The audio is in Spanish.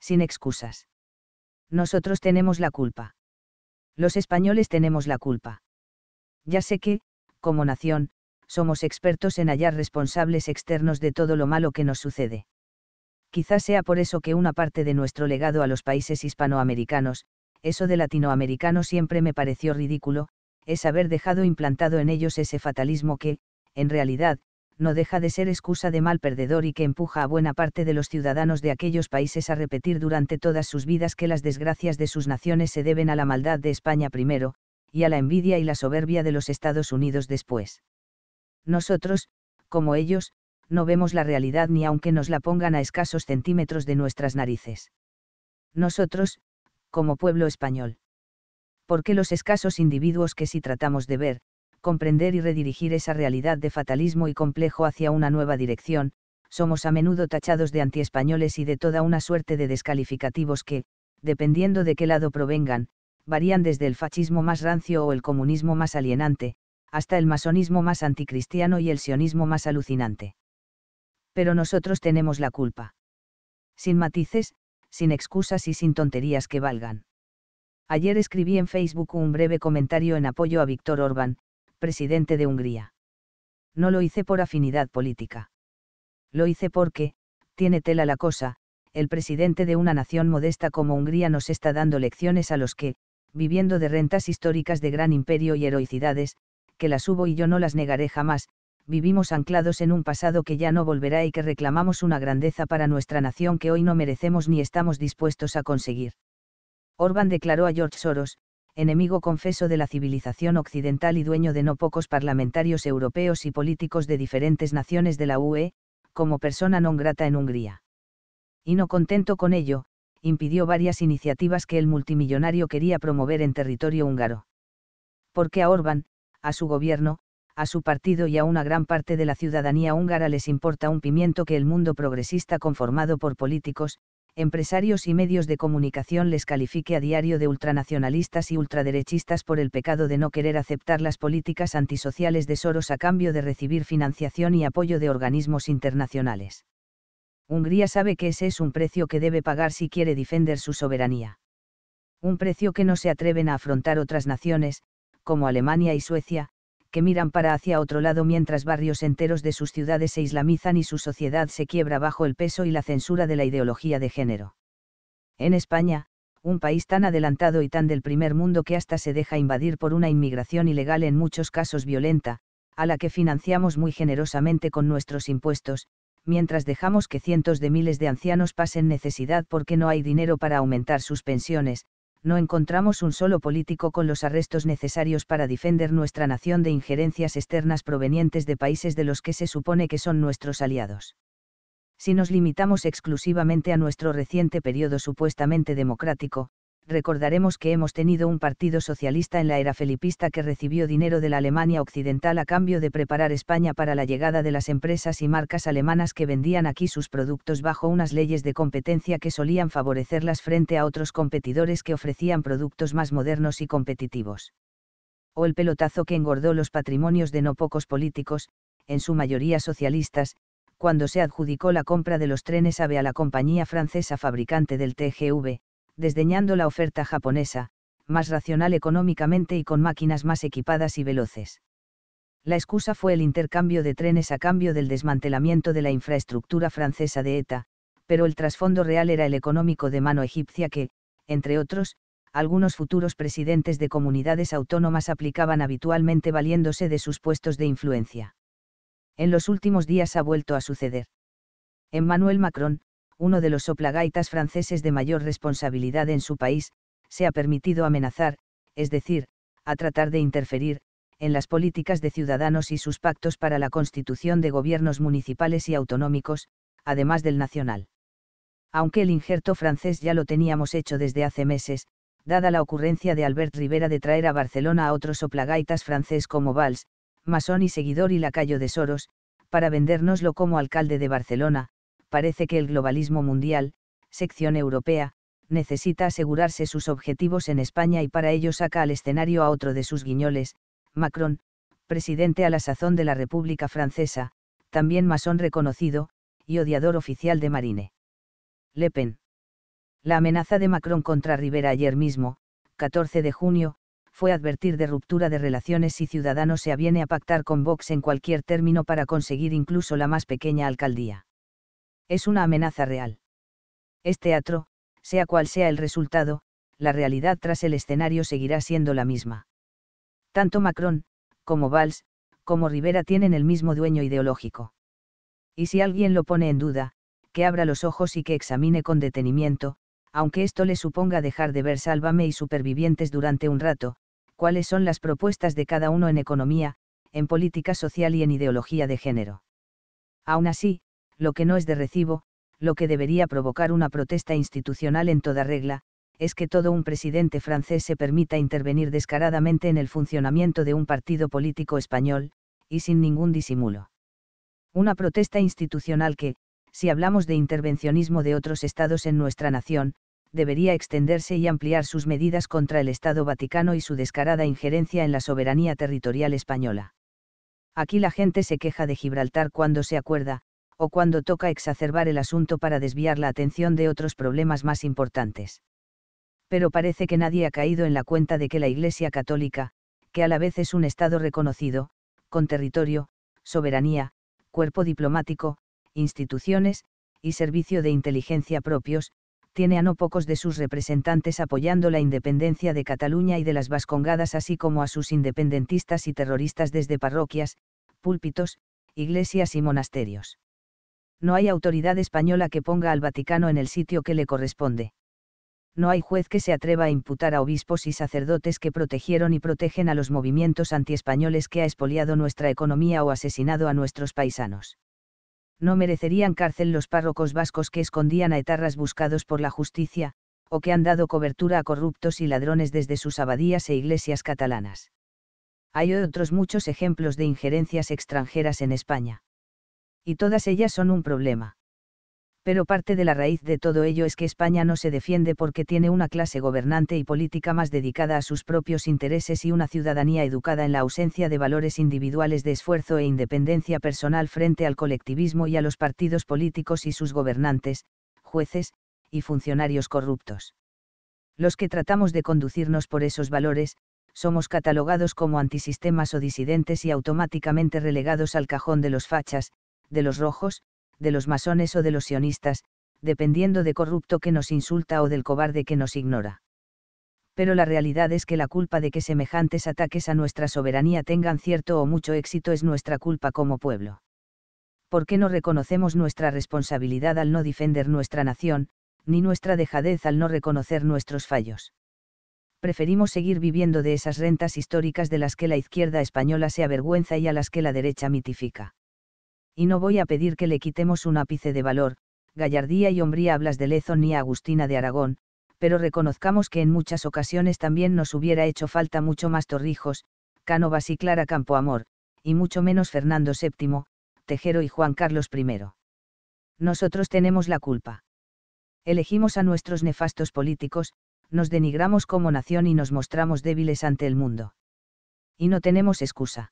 Sin excusas. Nosotros tenemos la culpa. Los españoles tenemos la culpa. Ya sé que, como nación, somos expertos en hallar responsables externos de todo lo malo que nos sucede. Quizás sea por eso que una parte de nuestro legado a los países hispanoamericanos, eso de latinoamericano siempre me pareció ridículo, es haber dejado implantado en ellos ese fatalismo que, en realidad, no deja de ser excusa de mal perdedor y que empuja a buena parte de los ciudadanos de aquellos países a repetir durante todas sus vidas que las desgracias de sus naciones se deben a la maldad de España primero, y a la envidia y la soberbia de los Estados Unidos después. Nosotros, como ellos, no vemos la realidad ni aunque nos la pongan a escasos centímetros de nuestras narices. Nosotros, como pueblo español. Porque los escasos individuos que sí tratamos de ver, comprender y redirigir esa realidad de fatalismo y complejo hacia una nueva dirección, somos a menudo tachados de antiespañoles y de toda una suerte de descalificativos que, dependiendo de qué lado provengan, varían desde el fascismo más rancio o el comunismo más alienante, hasta el masonismo más anticristiano y el sionismo más alucinante. Pero nosotros tenemos la culpa. Sin matices, sin excusas y sin tonterías que valgan. Ayer escribí en Facebook un breve comentario en apoyo a Viktor Orbán, presidente de Hungría. No lo hice por afinidad política. Lo hice porque, tiene tela la cosa, el presidente de una nación modesta como Hungría nos está dando lecciones a los que, viviendo de rentas históricas de gran imperio y heroicidades, que las hubo y yo no las negaré jamás, vivimos anclados en un pasado que ya no volverá y que reclamamos una grandeza para nuestra nación que hoy no merecemos ni estamos dispuestos a conseguir. Orbán declaró a George Soros, enemigo confeso de la civilización occidental y dueño de no pocos parlamentarios europeos y políticos de diferentes naciones de la UE, como persona non grata en Hungría. Y no contento con ello, impidió varias iniciativas que el multimillonario quería promover en territorio húngaro. Porque a Orbán, a su gobierno, a su partido y a una gran parte de la ciudadanía húngara les importa un pimiento que el mundo progresista conformado por políticos, empresarios y medios de comunicación les califique a diario de ultranacionalistas y ultraderechistas por el pecado de no querer aceptar las políticas antisociales de Soros a cambio de recibir financiación y apoyo de organismos internacionales. Hungría sabe que ese es un precio que debe pagar si quiere defender su soberanía. Un precio que no se atreven a afrontar otras naciones, como Alemania y Suecia, que miran para hacia otro lado mientras barrios enteros de sus ciudades se islamizan y su sociedad se quiebra bajo el peso y la censura de la ideología de género. En España, un país tan adelantado y tan del primer mundo que hasta se deja invadir por una inmigración ilegal en muchos casos violenta, a la que financiamos muy generosamente con nuestros impuestos, mientras dejamos que cientos de miles de ancianos pasen necesidad porque no hay dinero para aumentar sus pensiones, no encontramos un solo político con los arrestos necesarios para defender nuestra nación de injerencias externas provenientes de países de los que se supone que son nuestros aliados. Si nos limitamos exclusivamente a nuestro reciente periodo supuestamente democrático, recordaremos que hemos tenido un partido socialista en la era felipista que recibió dinero de la Alemania occidental a cambio de preparar España para la llegada de las empresas y marcas alemanas que vendían aquí sus productos bajo unas leyes de competencia que solían favorecerlas frente a otros competidores que ofrecían productos más modernos y competitivos. O el pelotazo que engordó los patrimonios de no pocos políticos, en su mayoría socialistas, cuando se adjudicó la compra de los trenes AVE a la compañía francesa fabricante del TGV, desdeñando la oferta japonesa, más racional económicamente y con máquinas más equipadas y veloces. La excusa fue el intercambio de trenes a cambio del desmantelamiento de la infraestructura francesa de ETA, pero el trasfondo real era el económico de mano egipcia que, entre otros, algunos futuros presidentes de comunidades autónomas aplicaban habitualmente valiéndose de sus puestos de influencia. En los últimos días ha vuelto a suceder. Emmanuel Macron, uno de los soplagaitas franceses de mayor responsabilidad en su país, se ha permitido amenazar, es decir, a tratar de interferir, en las políticas de Ciudadanos y sus pactos para la constitución de gobiernos municipales y autonómicos, además del nacional. Aunque el injerto francés ya lo teníamos hecho desde hace meses, dada la ocurrencia de Albert Rivera de traer a Barcelona a otro soplagaitas francés como Valls, masón y seguidor y lacayo de Soros, para vendérnoslo como alcalde de Barcelona, parece que el globalismo mundial, sección europea, necesita asegurarse sus objetivos en España y para ello saca al escenario a otro de sus guiñoles, Macron, presidente a la sazón de la República Francesa, también masón reconocido, y odiador oficial de Marine Le Pen. La amenaza de Macron contra Rivera ayer mismo, 14 de junio, fue advertir de ruptura de relaciones si Ciudadanos se aviene a pactar con Vox en cualquier término para conseguir incluso la más pequeña alcaldía. Es una amenaza real. Es teatro, sea cual sea el resultado, la realidad tras el escenario seguirá siendo la misma. Tanto Macron, como Valls, como Rivera tienen el mismo dueño ideológico. Y si alguien lo pone en duda, que abra los ojos y que examine con detenimiento, aunque esto le suponga dejar de ver Sálvame y Supervivientes durante un rato, cuáles son las propuestas de cada uno en economía, en política social y en ideología de género. Aún así, lo que no es de recibo, lo que debería provocar una protesta institucional en toda regla, es que todo un presidente francés se permita intervenir descaradamente en el funcionamiento de un partido político español, y sin ningún disimulo. Una protesta institucional que, si hablamos de intervencionismo de otros estados en nuestra nación, debería extenderse y ampliar sus medidas contra el Estado Vaticano y su descarada injerencia en la soberanía territorial española. Aquí la gente se queja de Gibraltar cuando se acuerda, o cuando toca exacerbar el asunto para desviar la atención de otros problemas más importantes. Pero parece que nadie ha caído en la cuenta de que la Iglesia Católica, que a la vez es un Estado reconocido, con territorio, soberanía, cuerpo diplomático, instituciones, y servicio de inteligencia propios, tiene a no pocos de sus representantes apoyando la independencia de Cataluña y de las Vascongadas, así como a sus independentistas y terroristas desde parroquias, púlpitos, iglesias y monasterios. No hay autoridad española que ponga al Vaticano en el sitio que le corresponde. No hay juez que se atreva a imputar a obispos y sacerdotes que protegieron y protegen a los movimientos antiespañoles que ha expoliado nuestra economía o asesinado a nuestros paisanos. No merecerían cárcel los párrocos vascos que escondían a etarras buscados por la justicia, o que han dado cobertura a corruptos y ladrones desde sus abadías e iglesias catalanas. Hay otros muchos ejemplos de injerencias extranjeras en España. Y todas ellas son un problema. Pero parte de la raíz de todo ello es que España no se defiende porque tiene una clase gobernante y política más dedicada a sus propios intereses y una ciudadanía educada en la ausencia de valores individuales de esfuerzo e independencia personal frente al colectivismo y a los partidos políticos y sus gobernantes, jueces, y funcionarios corruptos. Los que tratamos de conducirnos por esos valores, somos catalogados como antisistemas o disidentes y automáticamente relegados al cajón de los fachas, de los rojos, de los masones o de los sionistas, dependiendo de corrupto que nos insulta o del cobarde que nos ignora. Pero la realidad es que la culpa de que semejantes ataques a nuestra soberanía tengan cierto o mucho éxito es nuestra culpa como pueblo. ¿Por qué no reconocemos nuestra responsabilidad al no defender nuestra nación, ni nuestra dejadez al no reconocer nuestros fallos? Preferimos seguir viviendo de esas rentas históricas de las que la izquierda española se avergüenza y a las que la derecha mitifica. Y no voy a pedir que le quitemos un ápice de valor, gallardía y hombría a Blas de Lezo ni a Agustina de Aragón, pero reconozcamos que en muchas ocasiones también nos hubiera hecho falta mucho más Torrijos, Cánovas y Clara Campoamor, y mucho menos Fernando VII, Tejero y Juan Carlos I. Nosotros tenemos la culpa. Elegimos a nuestros nefastos políticos, nos denigramos como nación y nos mostramos débiles ante el mundo. Y no tenemos excusa.